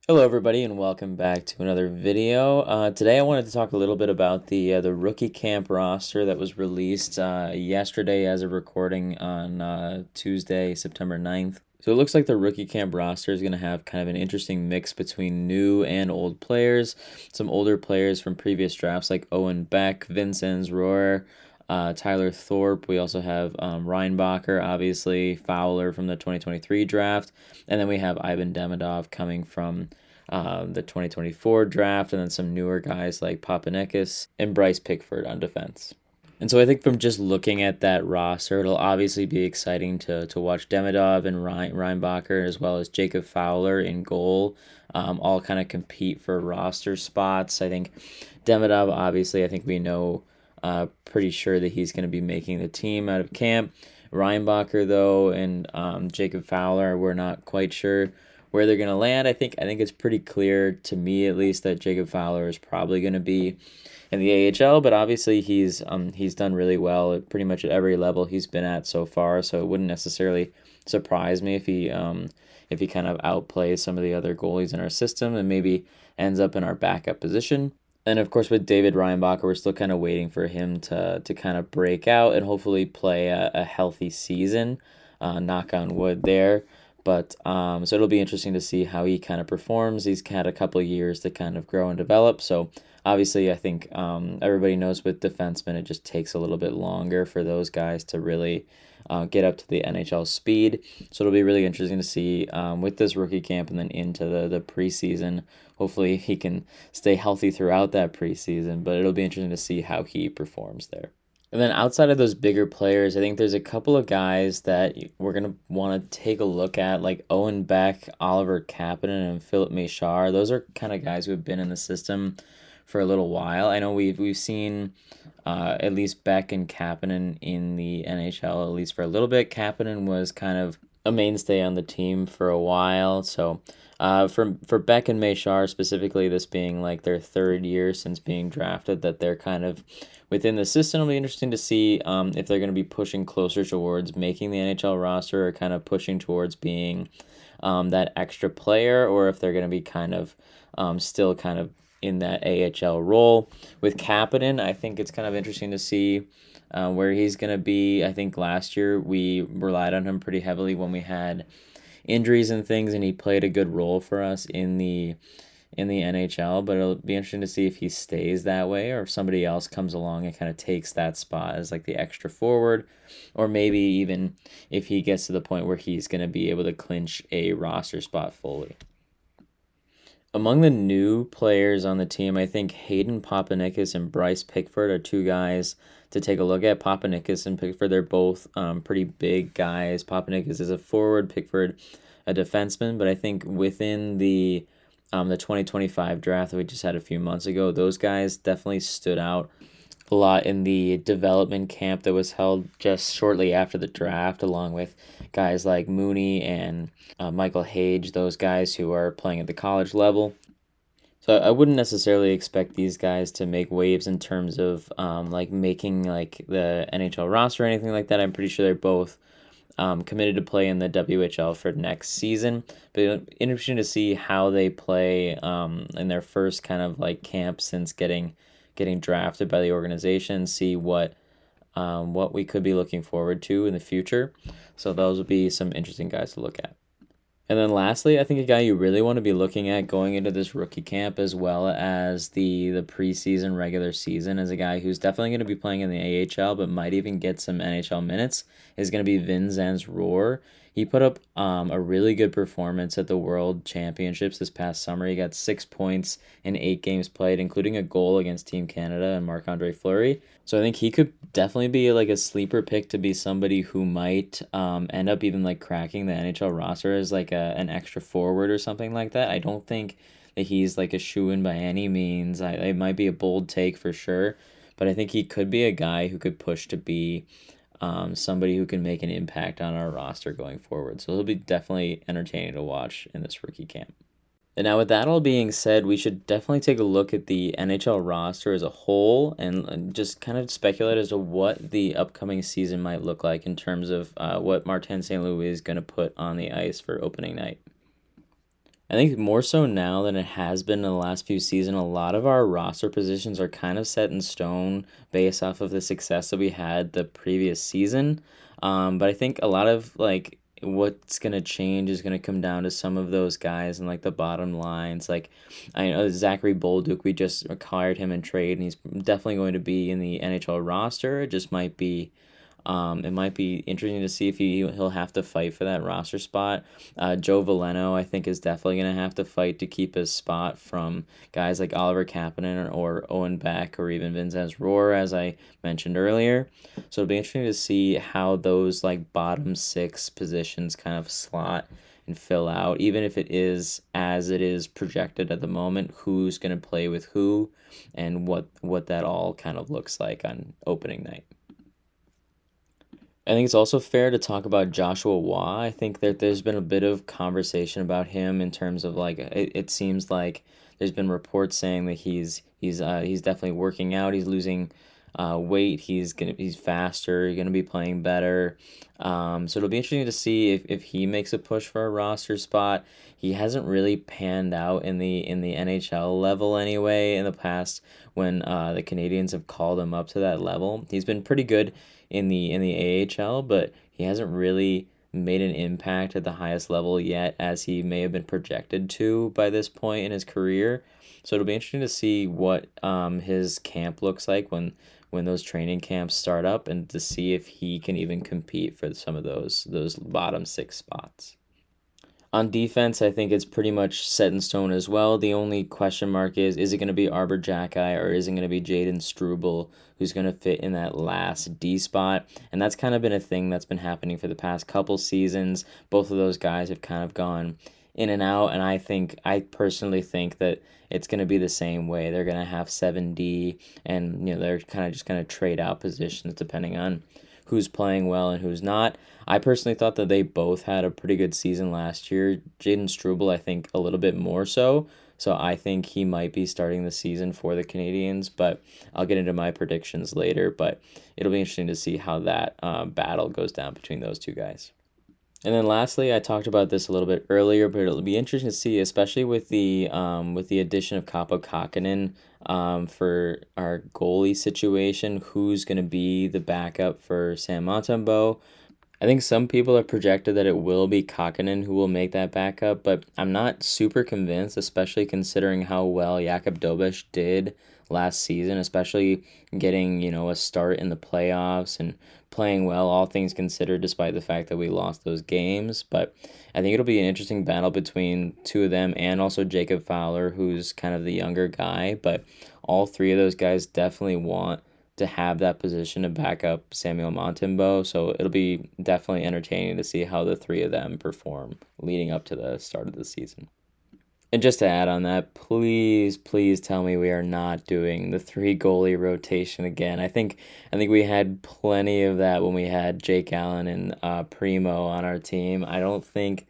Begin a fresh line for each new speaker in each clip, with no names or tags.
Hello everybody and welcome back to another video. Today I wanted to talk a little bit about the rookie camp roster that was released yesterday as of recording on Tuesday, September 9th. So it looks like the rookie camp roster is going to have kind of an interesting mix between new and old players. Some older players from previous drafts like Owen Beck, Vincenz Rohr, Tyler Thorpe. We also have Reinbacher, obviously, Fowler from the 2023 draft. And then we have Ivan Demidov coming from the 2024 draft, and then some newer guys like Papanikis and Bryce Pickford on defense. And so I think from just looking at that roster, it'll obviously be exciting to watch Demidov and Reinbacher as well as Jacob Fowler in goal all kind of compete for roster spots. I think Demidov, obviously, I think we know pretty sure that he's going to be making the team out of camp. Reinbacher, though, and Jacob Fowler, we're not quite sure where they're going to land. I think it's pretty clear, to me at least, that Jacob Fowler is probably going to be in the AHL, but obviously he's done really well at pretty much at every level he's been at so far, so it wouldn't necessarily surprise me if he kind of outplays some of the other goalies in our system and maybe ends up in our backup position. And of course, with David Reinbacher, we're still kind of waiting for him to kind of break out and hopefully play a healthy season. Knock on wood there. But so it'll be interesting to see how he kind of performs. He's had a couple of years to kind of grow and develop. So obviously, I think everybody knows with defensemen, it just takes a little bit longer for those guys to really get up to the NHL speed. So it'll be really interesting to see with this rookie camp and then into the preseason. Hopefully he can stay healthy throughout that preseason, but it'll be interesting to see how he performs there. And then outside of those bigger players, I think there's a couple of guys that we're going to want to take a look at, like Owen Beck, Oliver Kapanen, and Philip Méchard. Those are kind of guys who have been in the system for a little while. I know we've seen at least Beck and Kapanen in the NHL, at least for a little bit. Kapanen was kind of a mainstay on the team for a while. So for Beck and Méchard specifically, this being like their third year since being drafted, that they're kind of within the system. It'll be interesting to see if they're going to be pushing closer towards making the NHL roster or kind of pushing towards being that extra player, or if they're going to be kind of still kind of in that AHL role. With Kapanen, I think it's kind of interesting to see where he's going to be. I think last year we relied on him pretty heavily when we had injuries and things, and he played a good role for us in the NHL, but it'll be interesting to see if he stays that way or if somebody else comes along and kind of takes that spot as like the extra forward, or maybe even if he gets to the point where he's going to be able to clinch a roster spot fully. Among the new players on the team, I think Hayden Papanikis and Bryce Pickford are two guys to take a look at. Papanikis and Pickford, they're both pretty big guys. Papanikis is a forward, Pickford a defenseman, but I think within the 2025 draft that we just had a few months ago, those guys definitely stood out a lot in the development camp that was held just shortly after the draft, along with guys like Mooney and Michael Hage, those guys who are playing at the college level. So I wouldn't necessarily expect these guys to make waves in terms of like making like the NHL roster or anything like that. I'm pretty sure they're both committed to play in the WHL for next season. But interesting to see how they play in their first kind of like camp since getting drafted by the organization. See what we could be looking forward to in the future. So those will be some interesting guys to look at. And then lastly, I think a guy you really want to be looking at going into this rookie camp as well as the preseason regular season is a guy who's definitely going to be playing in the AHL but might even get some NHL minutes is going to be Vincenz Rohr. He put up a really good performance at the World Championships this past summer. He got 6 points in 8 games played, including a goal against Team Canada and Marc-Andre Fleury. So I think he could definitely be like a sleeper pick to be somebody who might end up even like cracking the NHL roster as like an extra forward or something like that. I don't think that he's like a shoo-in by any means. It might be a bold take for sure, but I think he could be a guy who could push to be somebody who can make an impact on our roster going forward. So he'll be definitely entertaining to watch in this rookie camp. And now with that all being said, we should definitely take a look at the NHL roster as a whole and just kind of speculate as to what the upcoming season might look like in terms of what Martin St. Louis is going to put on the ice for opening night. I think more so now than it has been in the last few seasons. A lot of our roster positions are kind of set in stone based off of the success that we had the previous season. But I think a lot of like what's gonna change is gonna come down to some of those guys and like the bottom lines. Like I know Zachary Bolduc, we just acquired him in trade, and he's definitely going to be in the NHL roster. It just might be it might be interesting to see if he'll have to fight for that roster spot. Joe Veleno, I think, is definitely going to have to fight to keep his spot from guys like Oliver Kapanen or Owen Beck or even Vinzenz Rohr, as I mentioned earlier. So it'll be interesting to see how those like bottom six positions kind of slot and fill out, even if it is as it is projected at the moment, who's going to play with who and what that all kind of looks like on opening night. I think it's also fair to talk about Joshua Waugh. I think that there's been a bit of conversation about him in terms of like it seems like there's been reports saying that he's definitely working out. He's losing weight. He's faster. He's gonna be playing better. So it'll be interesting to see if he makes a push for a roster spot. He hasn't really panned out in the NHL level anyway in the past when the Canadians have called him up to that level. He's been pretty good in the AHL, but he hasn't really made an impact at the highest level yet as he may have been projected to by this point in his career. So it'll be interesting to see what his camp looks like when those training camps start up, and to see if he can even compete for some of those bottom six spots. On defense, I think it's pretty much set in stone as well. The only question mark is it going to be Arbor Jacki or is it going to be Jaden Struble who's going to fit in that last D spot? And that's kind of been a thing that's been happening for the past couple seasons. Both of those guys have kind of gone in and out, and I personally think that it's going to be the same way. They're going to have 7D, and they're kind of just going to trade out positions depending on who's playing well and who's not. I personally thought that they both had a pretty good season last year. Jaden Struble, I think, a little bit more so. So I think he might be starting the season for the Canadians, but I'll get into my predictions later. But it'll be interesting to see how that battle goes down between those two guys. And then lastly, I talked about this a little bit earlier, but it'll be interesting to see, especially with the addition of Kaapo Kähkönen for our goalie situation, who's going to be the backup for Sam Montembeault. I think some people have projected that it will be Kähkönen who will make that backup, but I'm not super convinced, especially considering how well Jakub Dobeš did last season, especially getting, a start in the playoffs and playing well, all things considered, despite the fact that we lost those games. But I think it'll be an interesting battle between two of them and also Jacob Fowler, who's kind of the younger guy. But all three of those guys definitely want to have that position to back up Samuel Montembeault. So it'll be definitely entertaining to see how the three of them perform leading up to the start of the season. And just to add on that, please, please tell me we are not doing the three goalie rotation again. I think we had plenty of that when we had Jake Allen and Primo on our team. I don't think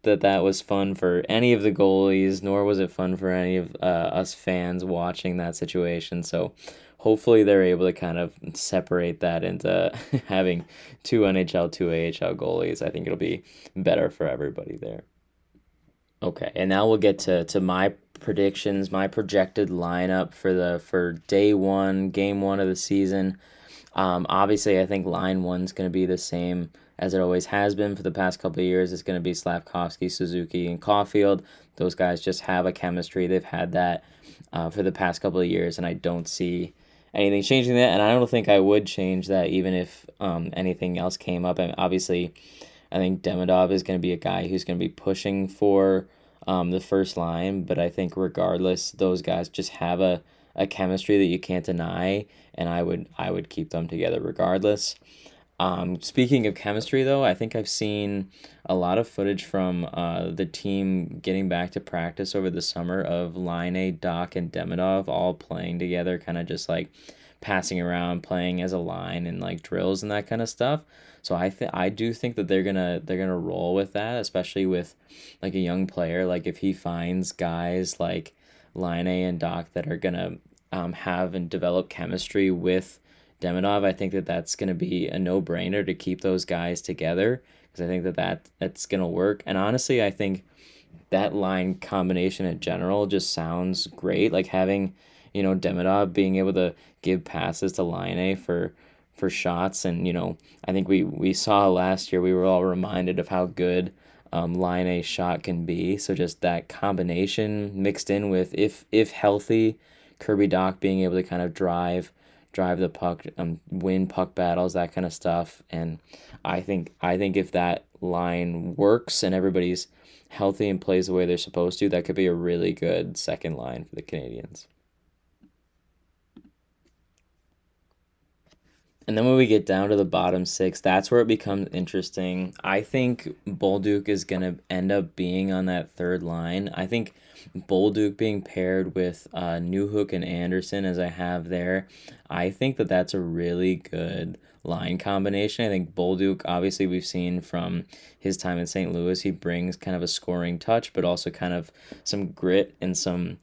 that was fun for any of the goalies, nor was it fun for any of us fans watching that situation. So hopefully they're able to kind of separate that into having two NHL, two AHL goalies. I think it'll be better for everybody there. Okay, and now we'll get to my predictions, my projected lineup for day one, game one of the season. Obviously, I think line one's going to be the same as it always has been for the past couple of years. It's going to be Slavkovsky, Suzuki, and Caulfield. Those guys just have a chemistry. They've had that for the past couple of years, and I don't see anything changing that. And I don't think I would change that even if anything else came up. And obviously, I think Demidov is going to be a guy who's going to be pushing for the first line, but I think regardless, those guys just have a chemistry that you can't deny, and I would keep them together regardless. Speaking of chemistry, though, I think I've seen a lot of footage from the team getting back to practice over the summer of Laine, Doc, and Demidov all playing together, kind of just like passing around, playing as a line and like drills and that kind of stuff. So I do think that they're gonna roll with that, especially with like a young player. Like if he finds guys like Laine and Doc that are gonna have and develop chemistry with Demidov, I think that that's going to be a no-brainer to keep those guys together because I think that's going to work. And honestly, I think that line combination in general just sounds great. Like having, Demidov being able to give passes to Line for shots, and I think we saw last year, we were all reminded of how good Line shot can be. So just that combination mixed in with, if healthy, Kirby Doc being able to kind of drive the puck, win puck battles, that kind of stuff. And I think if that line works and everybody's healthy and plays the way they're supposed to, that could be a really good second line for the Canadiens. And then when we get down to the bottom six, that's where it becomes interesting. I think Bolduc is going to end up being on that third line. I think Bolduc being paired with Newhook and Anderson, as I have there, I think that that's a really good line combination. I think Bolduc, obviously, we've seen from his time in St. Louis, he brings kind of a scoring touch, but also kind of some grit and some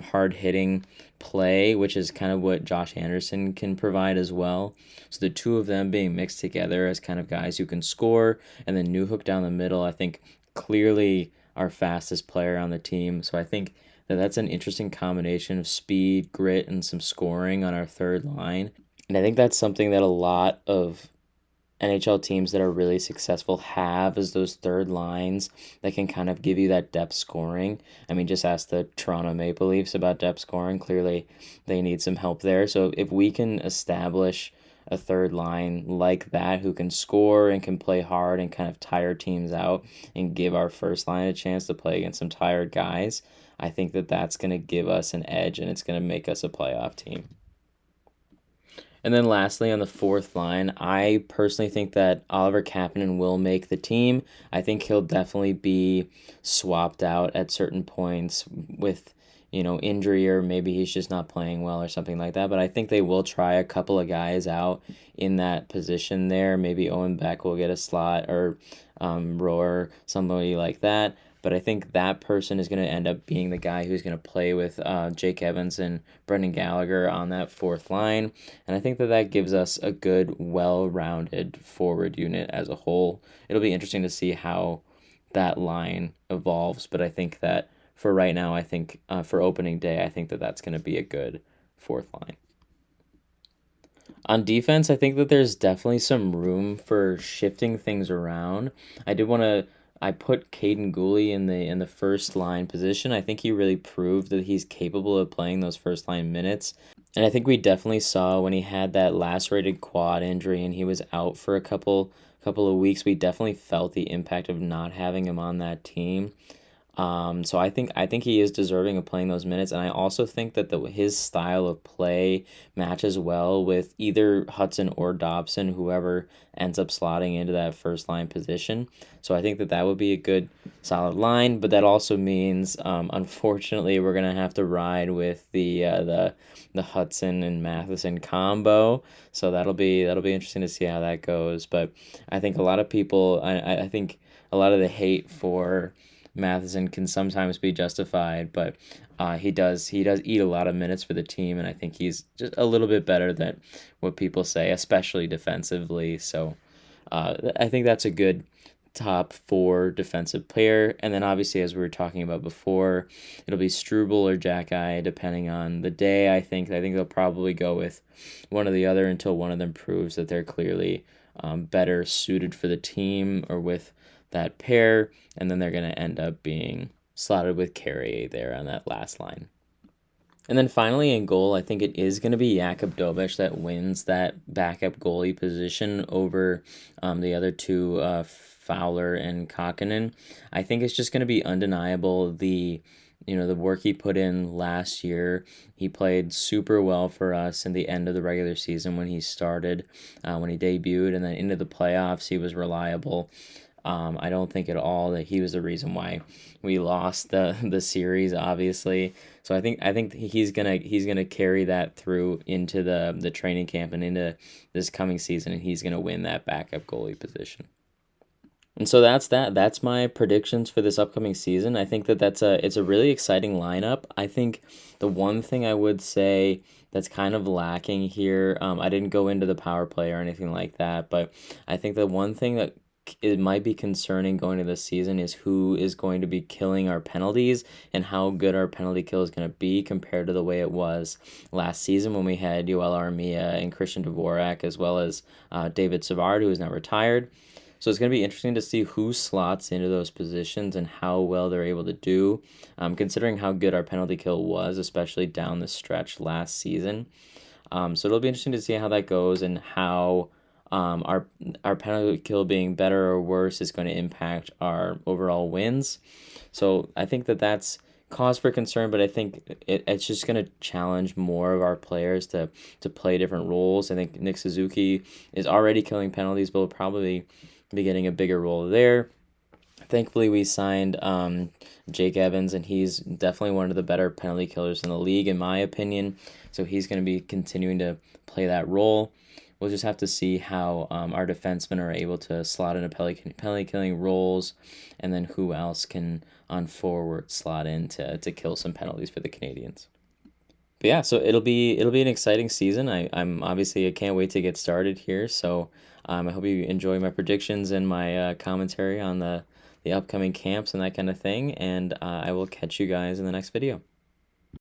hard hitting play, which is kind of what Josh Anderson can provide as well. So the two of them being mixed together as kind of guys who can score, and then Newhook down the middle, I think clearly our fastest player on the team. So I think that that's an interesting combination of speed, grit, and some scoring on our third line. And I think that's something that a lot of NHL teams that are really successful have, is those third lines that can kind of give you that depth scoring. I mean, just ask the Toronto Maple Leafs about depth scoring. Clearly, they need some help there. So if we can establish a third line like that who can score and can play hard and kind of tire teams out and give our first line a chance to play against some tired guys, I think that that's going to give us an edge, and it's going to make us a playoff team. And then lastly, on the fourth line, I personally think that Oliver Kapanen will make the team. I think he'll definitely be swapped out at certain points with, injury, or maybe he's just not playing well or something like that. But I think they will try a couple of guys out in that position there. Maybe Owen Beck will get a slot, or Roar, somebody like that. But I think that person is going to end up being the guy who's going to play with Jake Evans and Brendan Gallagher on that fourth line. And I think that that gives us a good, well-rounded forward unit as a whole. It'll be interesting to see how that line evolves. But I think that for right now, I think for opening day, I think that that's going to be a good fourth line. On defense, I think that there's definitely some room for shifting things around. I put Caden Gooley in the first line position. I think he really proved that he's capable of playing those first line minutes. And I think we definitely saw when he had that lacerated quad injury and he was out for a couple of weeks, we definitely felt the impact of not having him on that team. So I think he is deserving of playing those minutes, and I also think that his style of play matches well with either Hudson or Dobson, whoever ends up slotting into that first line position. So I think that that would be a good solid line, but that also means, unfortunately, we're gonna have to ride with the Hudson and Matheson combo. So that'll be interesting to see how that goes. But I think a lot of people, I think a lot of the hate for Matheson can sometimes be justified, but he does eat a lot of minutes for the team, and I think he's just a little bit better than what people say, especially defensively. So I think that's a good top four defensive player. And then obviously, as we were talking about before, it'll be Struble or Jack-Eye depending on the day. I think they'll probably go with one or the other until one of them proves that they're clearly better suited for the team or with that pair, and then they're going to end up being slotted with Carrier there on that last line. And then finally in goal, I think it is going to be Jakub Dobeš that wins that backup goalie position over the other two, Fowler and Kakkonen. I think it's just going to be undeniable the work he put in last year. He played super well for us in the end of the regular season when he started, when he debuted, and then into the playoffs he was reliable. I don't think at all that he was the reason why we lost the series, obviously. So I think he's gonna carry that through into the training camp and into this coming season, and he's gonna win that backup goalie position. And so that's that. That's my predictions for this upcoming season. I think that it's a really exciting lineup. I think the one thing I would say that's kind of lacking here, I didn't go into the power play or anything like that, but I think the one thing that it might be concerning going into the season is who is going to be killing our penalties and how good our penalty kill is going to be compared to the way it was last season when we had Yoel Armia and Christian Dvorak, as well as David Savard, who is now retired. So it's going to be interesting to see who slots into those positions and how well they're able to do, considering how good our penalty kill was, especially down the stretch last season. So it'll be interesting to see how that goes and how our penalty kill being better or worse is going to impact our overall wins. So I think that's cause for concern, but I think it's just going to challenge more of our players to play different roles. I think Nick Suzuki is already killing penalties, but will probably be getting a bigger role there. Thankfully, we signed Jake Evans, and he's definitely one of the better penalty killers in the league, in my opinion. So he's going to be continuing to play that role. We'll just have to see how our defensemen are able to slot into penalty killing roles, and then who else can on forward slot in to kill some penalties for the Canadians. But yeah, so it'll be an exciting season. I can't wait to get started here. So I hope you enjoy my predictions and my commentary on the upcoming camps and that kind of thing. And I will catch you guys in the next video.